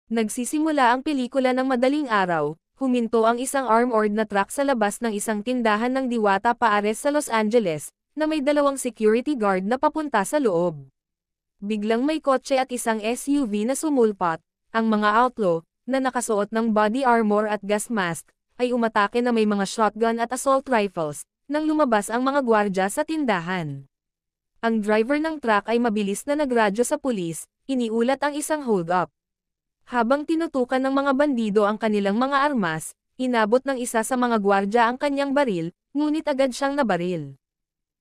Nagsisimula ang pelikula ng madaling araw, huminto ang isang armored na truck sa labas ng isang tindahan ng Diwata Paares sa Los Angeles, na may dalawang security guard na papunta sa loob. Biglang may kotse at isang SUV na sumulpot, ang mga outlaw, na nakasuot ng body armor at gas mask, ay umatake na may mga shotgun at assault rifles, nang lumabas ang mga gwardya sa tindahan. Ang driver ng truck ay mabilis na nagradyo sa pulis, iniulat ang isang hold-up. Habang tinutukan ng mga bandido ang kanilang mga armas, inabot ng isa sa mga gwardya ang kanyang baril, ngunit agad siyang nabaril.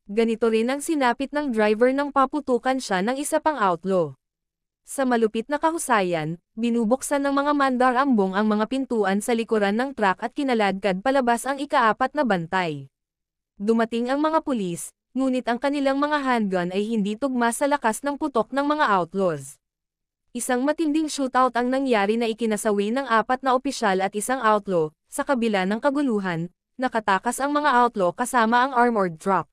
Ganito rin ang sinapit ng driver nang paputukan siya ng isa pang outlaw. Sa malupit na kahusayan, binubuksan ng mga mandarambong ang mga pintuan sa likuran ng truck at kinaladkad palabas ang ikaapat na bantay. Dumating ang mga pulis, ngunit ang kanilang mga handgun ay hindi tugma sa lakas ng putok ng mga outlaws. Isang matinding shootout ang nangyari na ikinasawi ng 4 na opisyal at isang outlaw. Sa kabila ng kaguluhan, nakatakas ang mga outlaw kasama ang armored truck.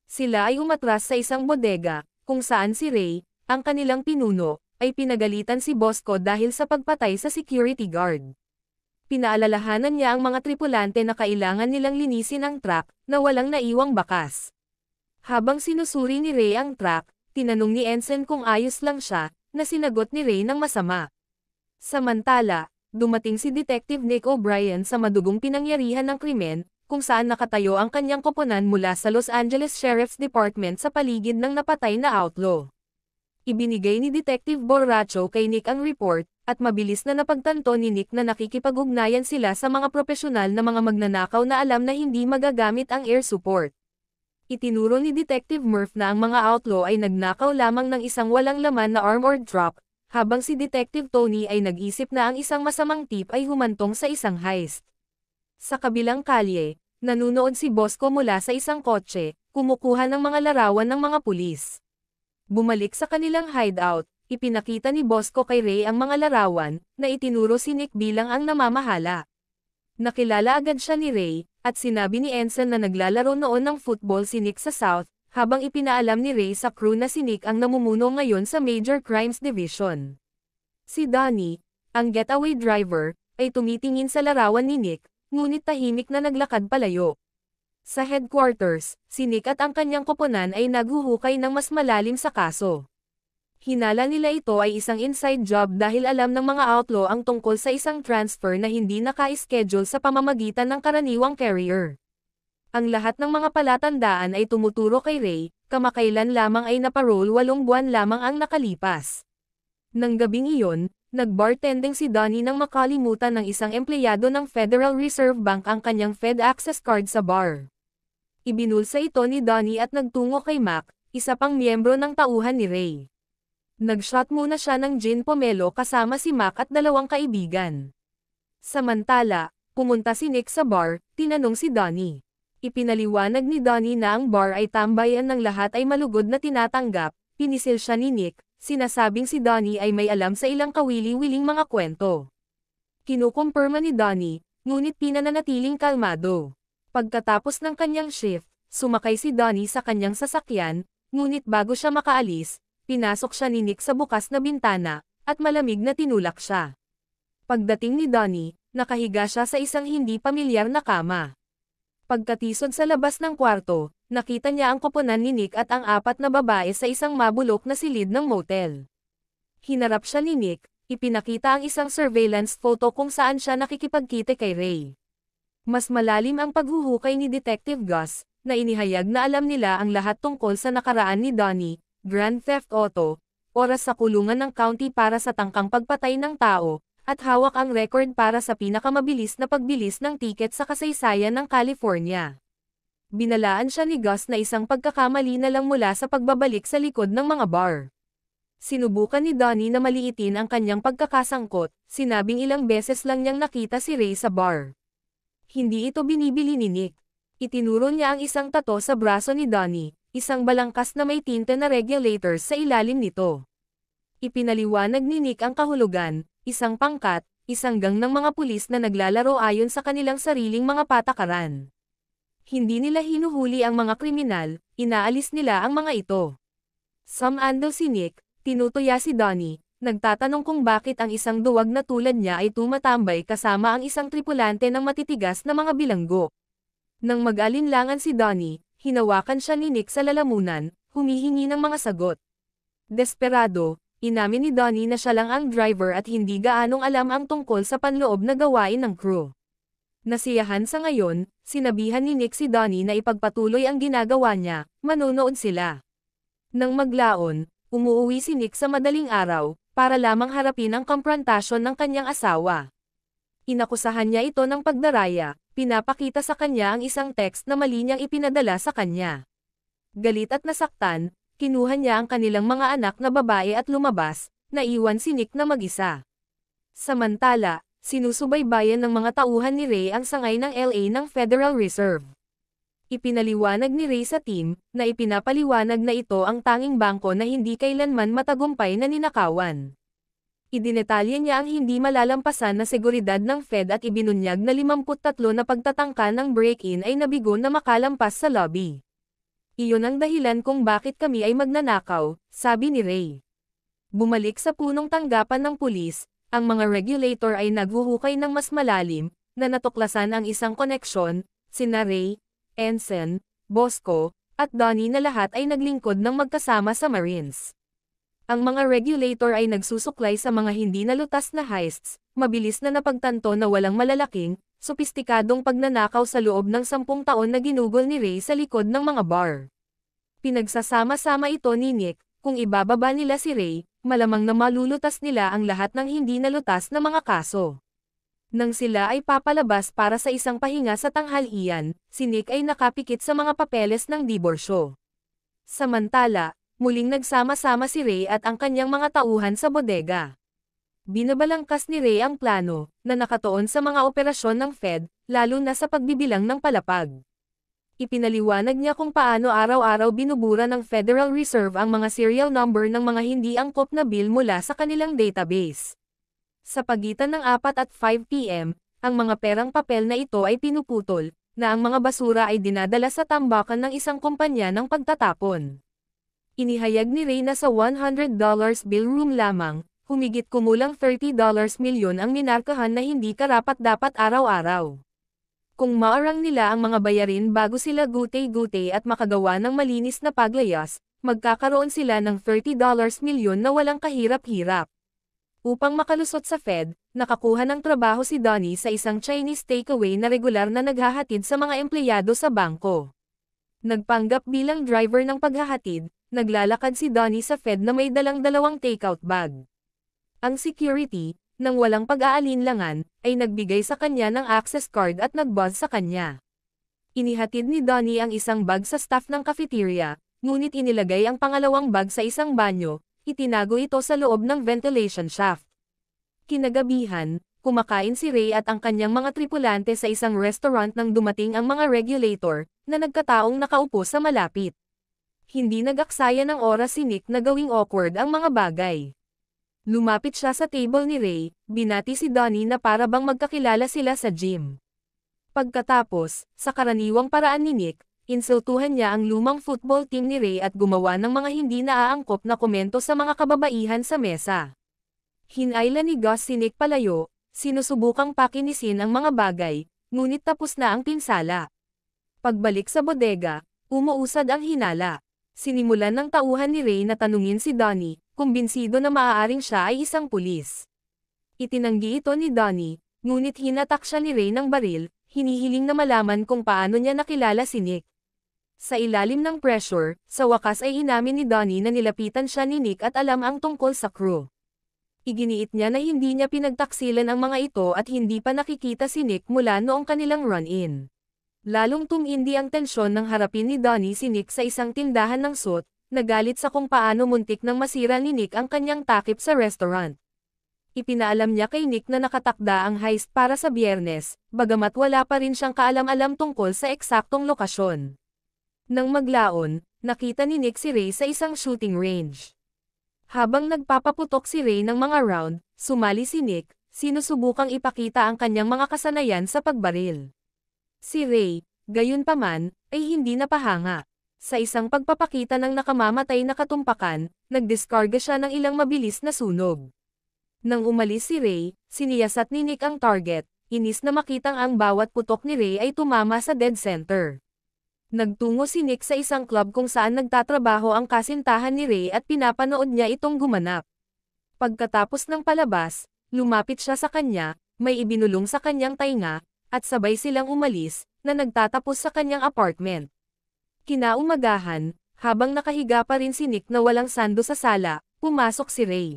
Sila ay umatras sa isang bodega, kung saan si Ray, ang kanilang pinuno, ay pinagalitan si Bosco dahil sa pagpatay sa security guard. Pinaalalahanan niya ang mga tripulante na kailangan nilang linisin ang truck, na walang naiwang bakas. Habang sinusuri ni Ray ang truck, tinanong ni Ensign kung ayos lang siya, na sinagot ni Ray ng masama. Samantala, dumating si Detective Nick O'Brien sa madugong pinangyarihan ng krimen, kung saan nakatayo ang kanyang koponan mula sa Los Angeles Sheriff's Department sa paligid ng napatay na outlaw. Ibinigay ni Detective Borracho kay Nick ang report, at mabilis na napagtanto ni Nick na nakikipag-ugnayan sila sa mga profesional na mga magnanakaw na alam na hindi magagamit ang air support. Itinuro ni Detective Murph na ang mga outlaw ay nagnakaw lamang ng isang walang laman na armored truck, habang si Detective Tony ay nag-isip na ang isang masamang tip ay humantong sa isang heist. Sa kabilang kalye, nanunood si Bosco mula sa isang kotse, kumukuha ng mga larawan ng mga pulis. Bumalik sa kanilang hideout, ipinakita ni Bosco kay Ray ang mga larawan, na itinuro si Nick bilang ang namamahala. Nakilala agad siya ni Ray, at sinabi ni Ensign na naglalaro noon ng football si Nick sa South, habang ipinaalam ni Ray sa crew na si Nick ang namumuno ngayon sa Major Crimes Division. Si Donnie, ang getaway driver, ay tumitingin sa larawan ni Nick, ngunit tahimik na naglakad palayo. Sa headquarters, si Nick at ang kanyang koponan ay naghuhukay ng mas malalim sa kaso. Hinala nila ito ay isang inside job dahil alam ng mga outlaw ang tungkol sa isang transfer na hindi naka-schedule sa pamamagitan ng karaniwang carrier. Ang lahat ng mga palatandaan ay tumuturo kay Ray, kamakailan lamang ay naparole 8 buwan lamang ang nakalipas. Nang gabing iyon, nag-bartending si Donnie nang makalimutan ng isang empleyado ng Federal Reserve Bank ang kanyang Fed Access card sa bar. Ibinulsa ito ni Donnie at nagtungo kay Mac, isa pang miyembro ng tauhan ni Ray. Nag-shot muna siya ng gin pomelo kasama si Mac at 2 kaibigan. Samantala, pumunta si Nick sa bar, tinanong si Donnie. Ipinaliwanag ni Donnie na ang bar ay tambayan ng lahat ay malugod na tinatanggap, pinisil siya ni Nick, sinasabing si Donnie ay may alam sa ilang kawili-wiling mga kwento. Kinukumpirma ni Donnie, ngunit pinananatiling kalmado. Pagkatapos ng kanyang shift, sumakay si Donnie sa kanyang sasakyan, ngunit bago siya makaalis, pinasok siya ni Nick sa bukas na bintana, at malamig na tinulak siya. Pagdating ni Donnie, nakahiga siya sa isang hindi pamilyar na kama. Pagkatisod sa labas ng kwarto, nakita niya ang koponan ni Nick at ang 4 na babae sa isang mabulok na silid ng motel. Hinarap siya ni Nick, ipinakita ang isang surveillance photo kung saan siya nakikipagkita kay Ray. Mas malalim ang paghuhukay ni Detective Gus, na inihayag na alam nila ang lahat tungkol sa nakaraan ni Donnie, Grand Theft Auto, oras sa kulungan ng county para sa tangkang pagpatay ng tao, at hawak ang record para sa pinakamabilis na pagbilis ng tiket sa kasaysayan ng California. Binalaan siya ni Gus na isang pagkakamali na lang mula sa pagbabalik sa likod ng mga bar. Sinubukan ni Donnie na maliitin ang kanyang pagkakasangkot, sinabing ilang beses lang niyang nakita si Ray sa bar. Hindi ito binibili ni Nick. Itinuro niya ang isang tato sa braso ni Donnie, isang balangkas na may tinte na regulators sa ilalim nito. Ipinaliwanag ni Nick ang kahulugan, isang pangkat, isang gang ng mga pulis na naglalaro ayon sa kanilang sariling mga patakaran. Hindi nila hinuhuli ang mga kriminal, inaalis nila ang mga ito. Sumando si Nick, tinutuya si Donnie, Nagtatanong kung bakit ang isang duwag na tulad niya ay tumatambay kasama ang isang tripulante ng matitigas na mga bilanggo. Nang mag-alinlangan si Donnie, hinawakan siya ni Nick sa lalamunan, humihingi ng mga sagot. Desperado, inamin ni Donnie na siya lang ang driver at hindi gaanong alam ang tungkol sa panloob na gawain ng crew. Nasiyahan sa ngayon, sinabihan ni Nick si Donnie na ipagpatuloy ang ginagawa niya, manonood sila. Nang maglaon, umuuwi si Nick sa madaling araw, para lamang harapin ang komprontasyon ng kanyang asawa. Inakusahan niya ito ng pagdaraya, pinapakita sa kanya ang isang text na mali niyang ipinadala sa kanya. Galit at nasaktan, kinuha niya ang kanilang mga anak na babae at lumabas, naiwan si Nick na mag-isa. Samantala, sinusubaybayan ng mga tauhan ni Ray ang sangay ng LA ng Federal Reserve. Ipinaliwanag ni Ray sa team, na ipinapaliwanag na ito ang tanging bangko na hindi kailanman matagumpay na ninakawan. Idinetalye niya ang hindi malalampasan na seguridad ng Fed at ibinunyag na 53 na pagtatangka ng break-in ay nabigo na makalampas sa lobby. Iyon ang dahilan kung bakit kami ay magnanakaw, sabi ni Ray. Bumalik sa punong tanggapan ng pulis, ang mga regulator ay naghuhukay ng mas malalim, na natuklasan ang isang koneksyon, sina Ray, Ensign, Bosco, at Donnie na lahat ay naglingkod ng magkasama sa Marines. Ang mga regulator ay nagsusuklay sa mga hindi nalutas na heists, mabilis na napagtanto na walang malalaking, sopistikadong pagnanakaw sa loob ng 10 taon na ginugol ni Ray sa likod ng mga bar. Pinagsasama-sama ito ni Nick, kung ibababa nila si Ray, malamang na malulutas nila ang lahat ng hindi nalutas na mga kaso. Nang sila ay papalabas para sa isang pahinga sa tanghalian, si Nick ay nakapikit sa mga papeles ng diborsyo. Samantala, muling nagsama-sama si Ray at ang kanyang mga tauhan sa bodega. Binabalangkas ni Ray ang plano, na nakatuon sa mga operasyon ng Fed, lalo na sa pagbibilang ng palapag. Ipinaliwanag niya kung paano araw-araw binubura ng Federal Reserve ang mga serial number ng mga hindi angkop na bill mula sa kanilang database. Sa pagitan ng 4 at 5 p.m., ang mga perang papel na ito ay pinuputol, na ang mga basura ay dinadala sa tambakan ng isang kumpanya ng pagtatapon. Inihayag ni Ray na sa $100 bill room lamang, humigit kumulang $30 milyon ang minarkahan na hindi karapat-dapat araw-araw. Kung maarang nila ang mga bayarin bago sila gutay-gutay at makagawa ng malinis na paglayas, magkakaroon sila ng $30 milyon na walang kahirap-hirap. Upang makalusot sa Fed, nakakuha ng trabaho si Donnie sa isang Chinese takeaway na regular na naghahatid sa mga empleyado sa bangko. Nagpanggap bilang driver ng paghahatid, naglalakad si Donnie sa Fed na may dalang 2 takeout bag. Ang security, nang walang pag-aalinlangan, ay nagbigay sa kanya ng access card at nag-buzz sa kanya. Inihatid ni Donnie ang isang bag sa staff ng cafeteria, ngunit inilagay ang pangalawang bag sa isang banyo, itinago ito sa loob ng ventilation shaft. Kinagabihan, kumakain si Ray at ang kanyang mga tripulante sa isang restaurant nang dumating ang mga regulator, na nagkataong nakaupo sa malapit. Hindi nag-aksaya ng oras si Nick na gawing awkward ang mga bagay. Lumapit siya sa table ni Ray, binati si Donnie na para bang magkakilala sila sa gym. Pagkatapos, sa karaniwang paraan ni Nick, insultuhan niya ang lumang football team ni Ray at gumawa ng mga hindi naaangkop na komento sa mga kababaihan sa mesa. Hinayla ni Gus si Nick palayo, sinusubukang pakinisin ang mga bagay, ngunit tapos na ang pinsala. Pagbalik sa bodega, umuusad ang hinala. Sinimulan ng tauhan ni Ray na tanungin si Donnie, kumbinsido na maaaring siya ay isang pulis. Itinanggi ito ni Donnie, ngunit hinatak siya ni Ray ng baril, hinihiling na malaman kung paano niya nakilala si Nick. Sa ilalim ng pressure, sa wakas ay inamin ni Donnie na nilapitan siya ni Nick at alam ang tungkol sa crew. Iginiit niya na hindi niya pinagtaksilan ang mga ito at hindi pa nakikita si Nick mula noong kanilang run-in. Lalong tumindi ang tensyon nang harapin ni Donnie si Nick sa isang tindahan ng suit, nagalit sa kung paano muntik nang masira ni Nick ang kanyang takip sa restaurant. Ipinaalam niya kay Nick na nakatakda ang heist para sa Biyernes, bagamat wala pa rin siyang kaalam-alam tungkol sa eksaktong lokasyon. Nang maglaon, nakita ni Nick si Ray sa isang shooting range. Habang nagpapaputok si Ray ng mga round, sumali si Nick, sinusubukang ipakita ang kanyang mga kasanayan sa pagbaril. Si Ray, gayunpaman, ay hindi napahanga. Sa isang pagpapakita ng nakamamatay na katumpakan, nagdiskarga siya ng ilang mabilis na sunog. Nang umalis si Ray, siniyasat ni Nick ang target, inis na makitang ang bawat putok ni Ray ay tumama sa dead center. Nagtungo si Nick sa isang club kung saan nagtatrabaho ang kasintahan ni Ray at pinapanood niya itong gumanap. Pagkatapos ng palabas, lumapit siya sa kanya, may ibinulong sa kanyang tainga, at sabay silang umalis, na nagtatapos sa kanyang apartment. Kinaumagahan, habang nakahiga pa rin si Nick na walang sando sa sala, pumasok si Ray.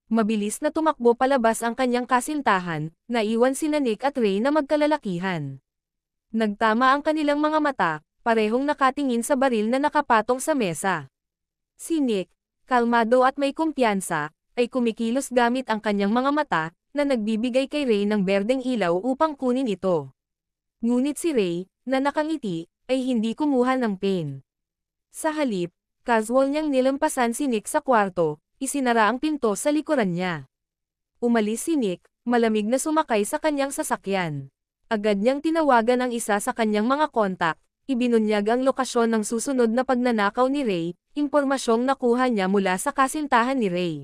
Mabilis na tumakbo palabas ang kanyang kasintahan, naiwan sina Nick at Ray na magkalalakihan. Nagtama ang kanilang mga mata, parehong nakatingin sa baril na nakapatong sa mesa. Si Nick, kalmado at may kumpiyansa, ay kumikilos gamit ang kanyang mga mata, na nagbibigay kay Ray ng berdeng ilaw upang kunin ito. Ngunit si Ray, na nakangiti, ay hindi kumuha ng pain. Sa halip, casual niyang nilampasan si Nick sa kwarto, isinara ang pinto sa likuran niya. Umalis si Nick, malamig na sumakay sa kanyang sasakyan. Agad niyang tinawagan ang isa sa kanyang mga kontak, ibinunyag ang lokasyon ng susunod na pagnanakaw ni Ray, impormasyong nakuha niya mula sa kasintahan ni Ray.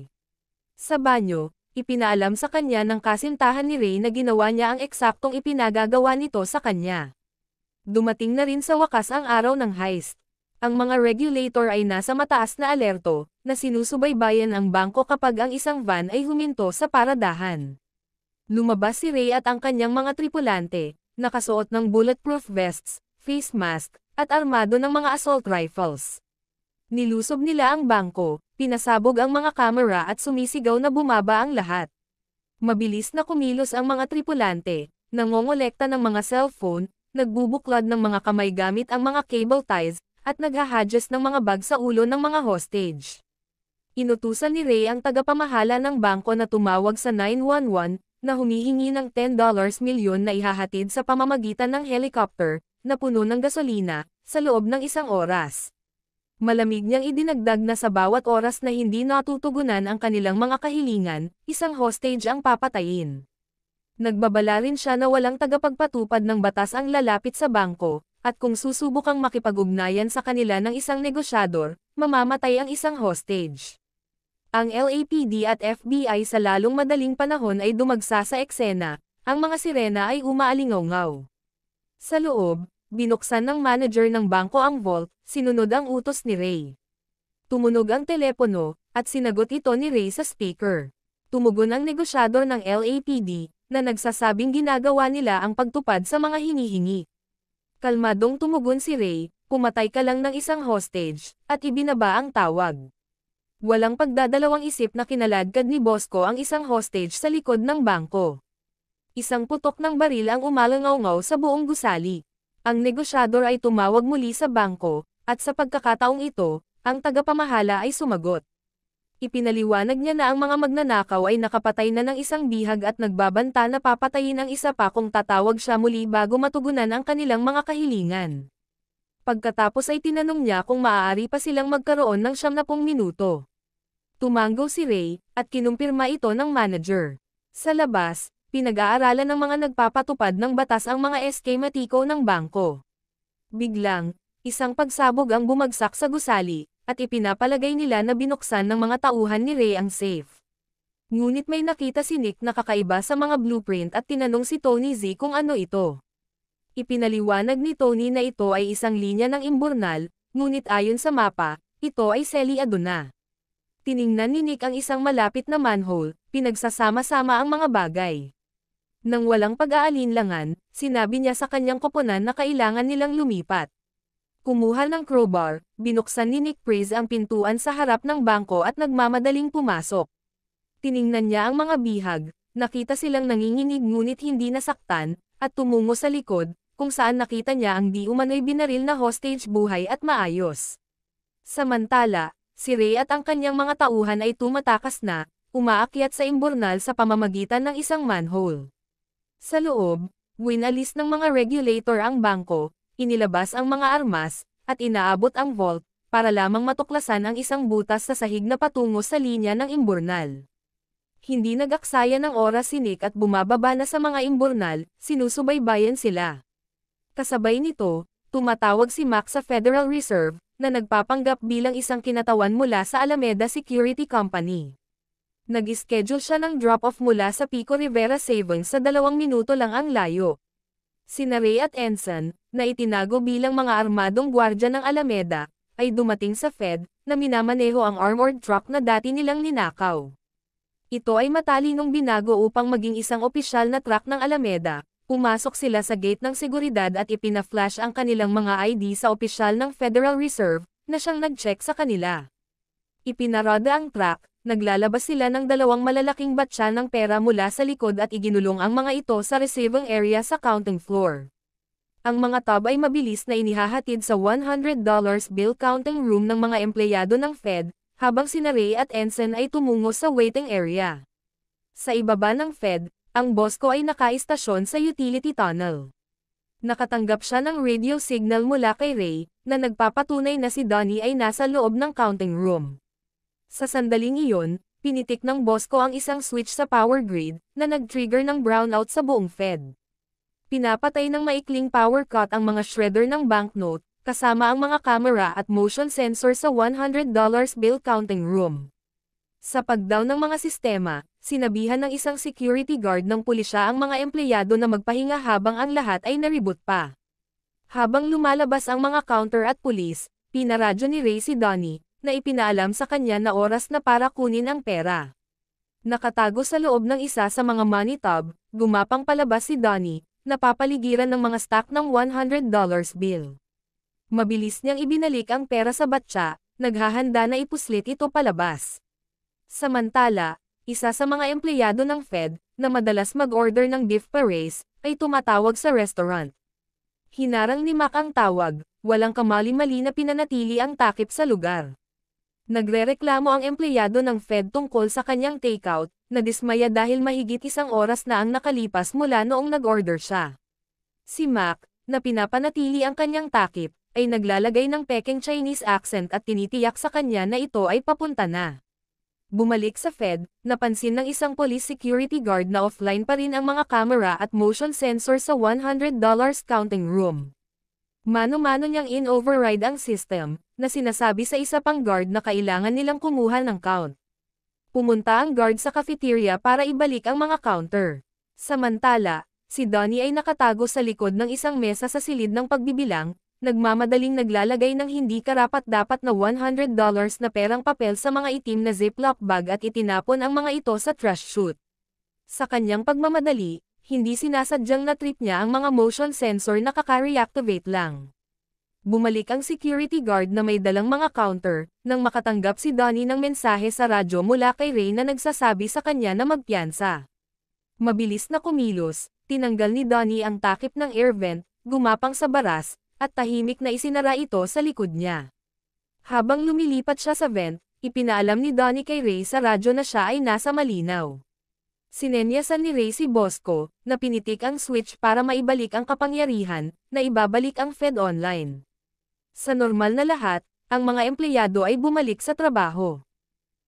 Sa banyo, ipinaalam sa kanya ng kasintahan ni Ray na ginawa niya ang eksaktong ipinagagawa nito sa kanya. Dumating na rin sa wakas ang araw ng heist. Ang mga regulator ay nasa mataas na alerto, na sinusubaybayan ang bangko kapag ang isang van ay huminto sa paradahan. Lumabas si Ray at ang kanyang mga tripulante, nakasuot ng bulletproof vests, face mask, at armado ng mga assault rifles. Nilusob nila ang bangko, pinasabog ang mga kamera at sumisigaw na bumaba ang lahat. Mabilis na kumilos ang mga tripulante, nangongolekta ng mga cellphone, nagbubuklod ng mga kamay gamit ang mga cable ties, at naghahadjust ng mga bag sa ulo ng mga hostage. Inutusan ni Ray ang tagapamahala ng bangko na tumawag sa 911, na humihingi ng $10 milyon na ihahatid sa pamamagitan ng helicopter, na puno ng gasolina, sa loob ng isang oras. Malamig niyang idinagdag na sa bawat oras na hindi natutugunan ang kanilang mga kahilingan, isang hostage ang papatayin. Nagbabala rin siya na walang tagapagpatupad ng batas ang lalapit sa bangko, at kung susubukang makipag-ugnayan sa kanila ng isang negosyador, mamamatay ang isang hostage. Ang LAPD at FBI sa lalong madaling panahon ay dumagsa sa eksena, ang mga sirena ay umaalingaw-ngaw. Sa loob, binuksan ng manager ng bangko ang vault, sinunod ang utos ni Ray. Tumunog ang telepono, at sinagot ito ni Ray sa speaker. Tumugon ang negosyador ng LAPD, na nagsasabing ginagawa nila ang pagtupad sa mga hinihingi. Kalmadong tumugon si Ray, pumatay ka lang ng isang hostage, at ibinaba ang tawag. Walang pagdadalawang isip na kinaladkad ni Bosco ang isang hostage sa likod ng bangko. Isang putok ng baril ang umalangaw-ngaw sa buong gusali. Ang negosyador ay tumawag muli sa bangko, at sa pagkakataong ito, ang tagapamahala ay sumagot. Ipinaliwanag niya na ang mga magnanakaw ay nakapatay na ng isang bihag at nagbabanta na papatayin ang isa pa kung tatawag siya muli bago matugunan ang kanilang mga kahilingan. Pagkatapos ay tinanong niya kung maaari pa silang magkaroon ng 90 minuto. Tumanggo si Ray, at kinumpirma ito ng manager. Sa labas, pinag-aaralan ng mga nagpapatupad ng batas ang mga eschematiko ng bangko. Biglang, isang pagsabog ang bumagsak sa gusali, at ipinapalagay nila na binuksan ng mga tauhan ni Ray ang safe. Ngunit may nakita si Nick na kakaiba sa mga blueprint at tinanong si Tony Z kung ano ito. Ipinaliwanag ni Tony na ito ay isang linya ng imburnal, ngunit ayon sa mapa, ito ay selyado na. Tiningnan ni Nick ang isang malapit na manhole, pinagsasama-sama ang mga bagay. Nang walang pag-aalinlangan, sinabi niya sa kanyang koponan na kailangan nilang lumipat. Kumuha ng crowbar, binuksan ni Nick Priest ang pintuan sa harap ng bangko at nagmamadaling pumasok. Tiningnan niya ang mga bihag, nakita silang nanginginig ngunit hindi nasaktan, at tumungo sa likod, kung saan nakita niya ang di umano'y binaril na hostage buhay at maayos. Samantala, si Ray at ang kanyang mga tauhan ay tumatakas na, umaakyat sa imburnal sa pamamagitan ng isang manhole. Sa loob, winalis ng mga regulator ang bangko, inilabas ang mga armas, at inaabot ang vault, para lamang matuklasan ang isang butas sa sahig na patungo sa linya ng imburnal. Hindi nag-aksaya ng oras si Nick at bumababa na sa mga imburnal, sinusubaybayan sila. Kasabay nito, tumatawag si Mac sa Federal Reserve, na nagpapanggap bilang isang kinatawan mula sa Alameda Security Company. Nag-schedule siya ng drop-off mula sa Pico Rivera Savings sa 2 minuto lang ang layo. Sina Ray at Ensign, na itinago bilang mga armadong gwardya ng Alameda, ay dumating sa Fed, na minamaneho ang armored truck na dati nilang ninakaw. Ito ay matalinong binago upang maging isang opisyal na truck ng Alameda. Pumasok sila sa gate ng seguridad at ipina-flash ang kanilang mga ID sa opisyal ng Federal Reserve, na siyang nag-check sa kanila. Ipinarada ang truck, naglalabas sila ng 2 malalaking batya ng pera mula sa likod at iginulong ang mga ito sa receiving area sa counting floor. Ang mga tub ay mabilis na inihahatid sa $100 bill counting room ng mga empleyado ng Fed, habang sina Ray at Ensign ay tumungo sa waiting area. Sa ibaba ng Fed, ang Bosco ay nakaistasyon sa utility tunnel. Nakatanggap siya ng radio signal mula kay Ray, na nagpapatunay na si Donnie ay nasa loob ng counting room. Sa sandaling iyon, pinitik ng Bosco ang isang switch sa power grid, na nag-trigger ng brownout sa buong Fed. Pinapatay ng maikling power cut ang mga shredder ng banknote, kasama ang mga camera at motion sensor sa $100 bill counting room. Sa pagdown ng mga sistema, sinabihan ng isang security guard ng pulisya ang mga empleyado na magpahinga habang ang lahat ay naribot pa. Habang lumalabas ang mga counter at pulis, pinaradyo ni Ray si Donnie, na ipinaalam sa kanya na oras na para kunin ang pera. Nakatago sa loob ng isa sa mga money tub, gumapang palabas si Donnie, napapaligiran ng mga stack ng $100 bill. Mabilis niyang ibinalik ang pera sa batya, naghahanda na ipuslit ito palabas. Samantala, isa sa mga empleyado ng Fed, na madalas mag-order ng beef pares, ay tumatawag sa restaurant. Hinarang ni Mac ang tawag, walang kamali-mali na pinanatili ang takip sa lugar. Nagrereklamo ang empleyado ng Fed tungkol sa kanyang takeout, na dismaya dahil mahigit 1 oras na ang nakalipas mula noong nag-order siya. Si Mac, na pinapanatili ang kanyang takip, ay naglalagay ng pekeng Chinese accent at tinitiyak sa kanya na ito ay papunta na. Bumalik sa Fed, napansin ng isang police security guard na offline pa rin ang mga camera at motion sensor sa $100 counting room. Mano-mano niyang in-override ang system, na sinasabi sa isa pang guard na kailangan nilang kumuha ng count. Pumunta ang guard sa cafeteria para ibalik ang mga counter. Samantala, si Donnie ay nakatago sa likod ng isang mesa sa silid ng pagbibilang, nagmamadaling naglalagay ng hindi karapat-dapat na $100 na perang papel sa mga itim na ziplock bag at itinapon ang mga ito sa trash chute. Sa kanyang pagmamadali, hindi sinasadyang na-trip niya ang mga motion sensor na kaka-reactivate lang. Bumalik ang security guard na may dalang mga counter, nang makatanggap si Donnie ng mensahe sa radyo mula kay Ray na nagsasabi sa kanya na magpiyansa. Mabilis na kumilos, tinanggal ni Donnie ang takip ng air vent, gumapang sa baras, at tahimik na isinara ito sa likod niya. Habang lumilipat siya sa vent, ipinaalam ni Donnie kay Ray sa radyo na siya ay nasa malinaw. Sinenyasan ni Ray si Bosco, na pinitik ang switch para maibalik ang kapangyarihan, na ibabalik ang Fed online. Sa normal na lahat, ang mga empleyado ay bumalik sa trabaho.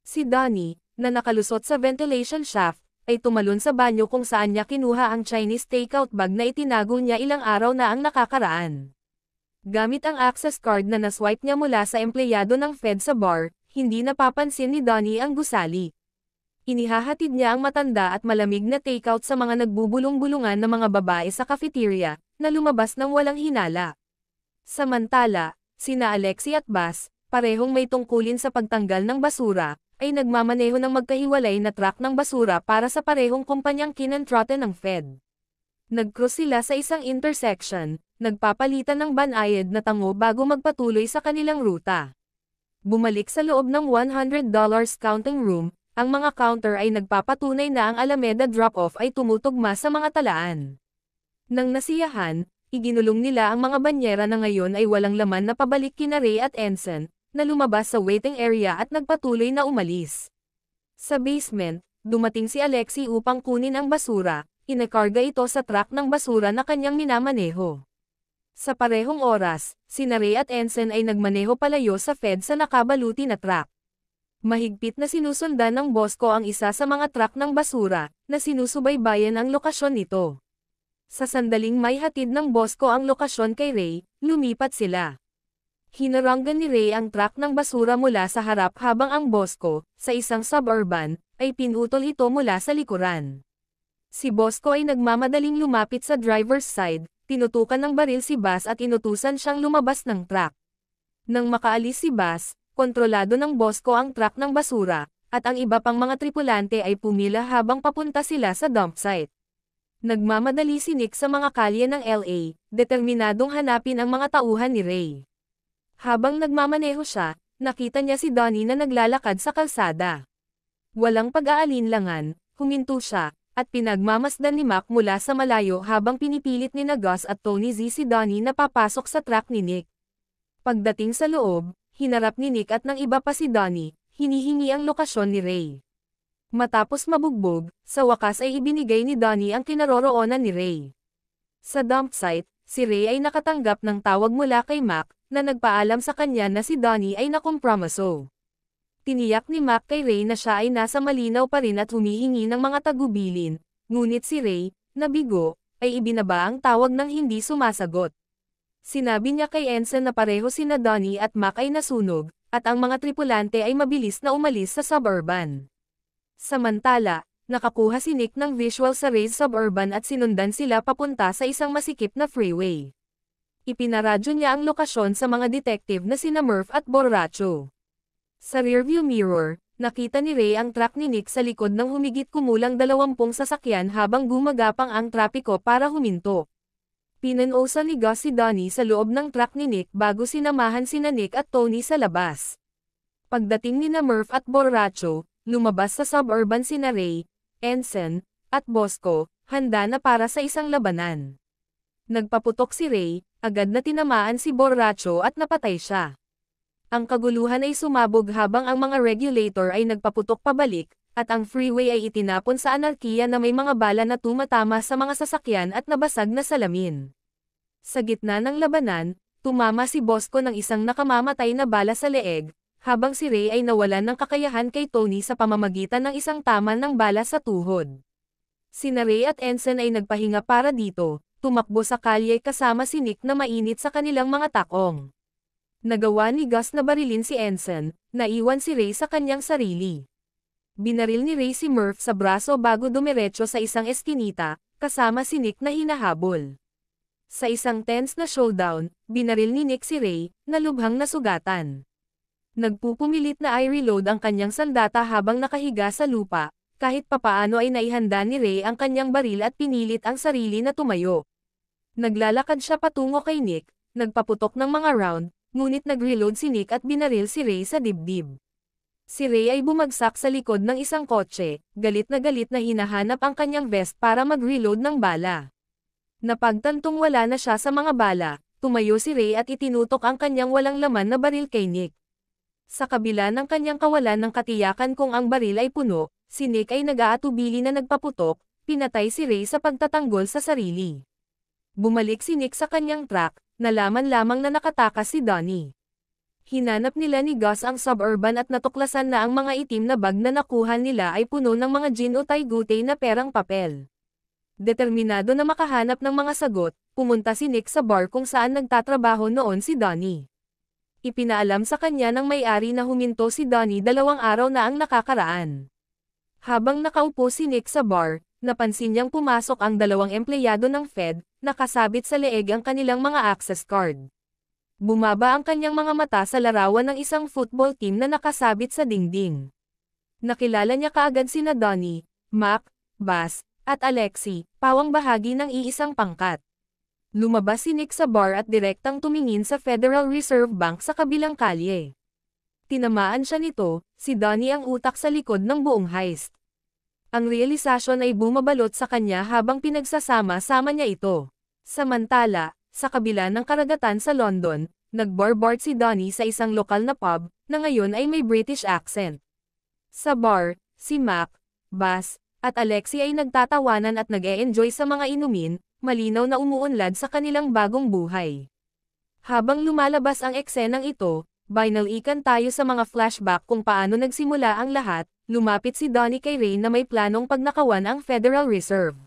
Si Donnie, na nakalusot sa ventilation shaft, ay tumalon sa banyo kung saan niya kinuha ang Chinese takeout bag na itinago niya ilang araw na ang nakakaraan. Gamit ang access card na naswipe niya mula sa empleyado ng Fed sa bar, hindi napapansin ni Donnie ang gusali. Inihahatid niya ang matanda at malamig na takeout sa mga nagbubulong-bulungan na mga babae sa cafeteria, na lumabas ng walang hinala. Samantala, sina Alexi at Bas, parehong may tungkulin sa pagtanggal ng basura, ay nagmamaneho ng magkahiwalay na truck ng basura para sa parehong kumpanyang kinontrata ng Fed. Nag-cross sila sa isang intersection, nagpapalitan ng banayad na tango bago magpatuloy sa kanilang ruta. Bumalik sa loob ng $100 counting room, ang mga counter ay nagpapatunay na ang Alameda drop-off ay tumutugma sa mga talaan. Nang nasiyahan, iginulong nila ang mga banyera na ngayon ay walang laman na pabalik kina Ray at Ensign, na lumabas sa waiting area at nagpatuloy na umalis. Sa basement, dumating si Alexi upang kunin ang basura, inakarga ito sa truck ng basura na kanyang minamaneho. Sa parehong oras, sina Ray at Ensign ay nagmaneho palayo sa Fed sa nakabaluti na truck. Mahigpit na sinusundan ng Bosco ang isa sa mga truck ng basura, na sinusubaybayan ang lokasyon nito. Sa sandaling may hatid ng Bosco ang lokasyon kay Ray, lumipat sila. Hinaranggan ni Ray ang truck ng basura mula sa harap habang ang Bosco, sa isang suburban, ay pinutol ito mula sa likuran. Si Bosco ay nagmamadaling lumapit sa driver's side, tinutukan ng baril si Bas at inutusan siyang lumabas ng truck. Nang makaalis si Bas, kontrolado ng Bosco ang truck ng basura, at ang iba pang mga tripulante ay pumila habang papunta sila sa dump site. Nagmamadali si Nick sa mga kalye ng LA, determinadong hanapin ang mga tauhan ni Ray. Habang nagmamaneho siya, nakita niya si Donnie na naglalakad sa kalsada. Walang pag-aalinlangan, huminto siya, at pinagmamasdan ni Mac mula sa malayo habang pinipilit ni Gus at Tony Z si Donnie na papasok sa truck ni Nick. Pagdating sa loob, hinarap ni Nick at ng iba pa si Donnie, hinihingi ang lokasyon ni Ray. Matapos mabugbog, sa wakas ay ibinigay ni Donnie ang kinaroroonan ni Ray. Sa dump site, si Ray ay nakatanggap ng tawag mula kay Mac, na nagpaalam sa kanya na si Donnie ay nakompromiso. Tiniyak ni Mac kay Ray na siya ay nasa malinaw pa rin at humihingi ng mga tagubilin, ngunit si Ray, na bigo, ay ibinaba ang tawag ng hindi sumasagot. Sinabi niya kay Ensign na pareho sina Donnie at Mac ay nasunog, at ang mga tripulante ay mabilis na umalis sa suburban. Samantala, nakakuha si Nick ng visual sa Ray's suburban at sinundan sila papunta sa isang masikip na freeway. Ipinaradyo niya ang lokasyon sa mga detective na sina Murph at Borracho. Sa rearview mirror, nakita ni Ray ang truck ni Nick sa likod ng humigit kumulang 20 sasakyan habang gumagapang ang trapiko para huminto. Pinanosa ni Gus si Donnie sa loob ng truck ni Nick bago sinamahan sina Nick at Tony sa labas. Pagdating ni Murph at Borracho, lumabas sa suburban sina Ray, Ensign, at Bosco, handa na para sa isang labanan. Nagpaputok si Ray, agad na tinamaan si Borracho at napatay siya. Ang kaguluhan ay sumabog habang ang mga regulator ay nagpaputok pabalik, at ang freeway ay itinapon sa anarkiya na may mga bala na tumatama sa mga sasakyan at nabasag na salamin. Sa gitna ng labanan, tumama si Bosco ng isang nakamamatay na bala sa leeg, habang si Ray ay nawalan ng kakayahan kay Tony sa pamamagitan ng isang taman ng bala sa tuhod. Sina Ray at Ensign ay nagpahinga para dito, tumakbo sa kalye kasama si Nick na mainit sa kanilang mga takong. Nagawa ni Gus na barilin si Ensign, naiwan si Ray sa kanyang sarili. Binaril ni Ray si Murph sa braso bago dumiretso sa isang eskinita, kasama si Nick na hinahabol. Sa isang tense na showdown, binaril ni Nick si Ray, na lubhang nasugatan. Nagpupumilit na i-reload ang kanyang sandata habang nakahiga sa lupa, kahit papaano ay naihanda ni Ray ang kanyang baril at pinilit ang sarili na tumayo. Naglalakad siya patungo kay Nick, nagpaputok ng mga round, ngunit nag-reload si Nick at binaril si Ray sa dibdib. Si Ray ay bumagsak sa likod ng isang kotse, galit na hinahanap ang kanyang vest para mag-reload ng bala. Napagtantong wala na siya sa mga bala, tumayo si Ray at itinutok ang kanyang walang laman na baril kay Nick. Sa kabila ng kanyang kawalan ng katiyakan kung ang baril ay puno, si Nick ay nag-aatubili na nagpaputok, pinatay si Ray sa pagtatanggol sa sarili. Bumalik si Nick sa kanyang truck, nalaman lamang na nakatakas si Donnie. Hinanap nila ni Gus ang suburban at natuklasan na ang mga itim na bag na nakuha nila ay puno ng mga gin o taygutay na perang papel. Determinado na makahanap ng mga sagot, pumunta si Nick sa bar kung saan nagtatrabaho noon si Donnie. Ipinaalam sa kanya ng may-ari na huminto si Donnie 2 araw na ang nakakaraan. Habang nakaupo si Nick sa bar, napansin niyang pumasok ang 2 empleyado ng Fed, nakasabit sa leeg ang kanilang mga access card. Bumaba ang kanyang mga mata sa larawan ng isang football team na nakasabit sa dingding. Nakilala niya kaagad sina Donnie, Mac, Bas, at Alexi, pawang bahagi ng iisang pangkat. Lumabas si Nick sa bar at direktang tumingin sa Federal Reserve Bank sa kabilang kalye. Tinamaan siya nito, si Donnie ang utak sa likod ng buong heist. Ang realisasyon ay bumabalot sa kanya habang pinagsasama-sama niya ito. Samantala, sa kabila ng karagatan sa London, nag-bar-bar si Donnie sa isang lokal na pub, na ngayon ay may British accent. Sa bar, si Mac, Bas, at Alexi ay nagtatawanan at nag-e-enjoy sa mga inumin, malinaw na umuunlad sa kanilang bagong buhay. Habang lumalabas ang eksenang ito, binalikan tayo sa mga flashback kung paano nagsimula ang lahat, lumapit si Donnie kay Ray na may planong pagnakawan ang Federal Reserve.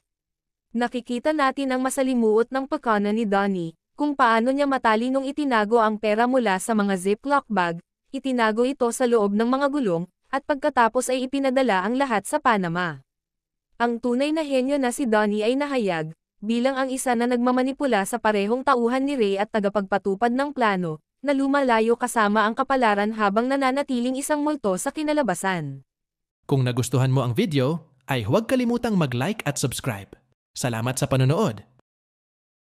Nakikita natin ang masalimuot ng pagkana ni Donnie, Kung paano niya matalinong itinago ang pera mula sa mga ziplock bag, itinago ito sa loob ng mga gulong, at pagkatapos ay ipinadala ang lahat sa Panama. Ang tunay na henyo na si Donnie ay nahayag, bilang ang isa na nagmamanipula sa parehong tauhan ni Ray at tagapagpatupad ng plano, na lumalayo kasama ang kapalaran habang nananatiling isang multo sa kinalabasan. Kung nagustuhan mo ang video, ay huwag kalimutang mag-like at subscribe. Salamat sa panonood!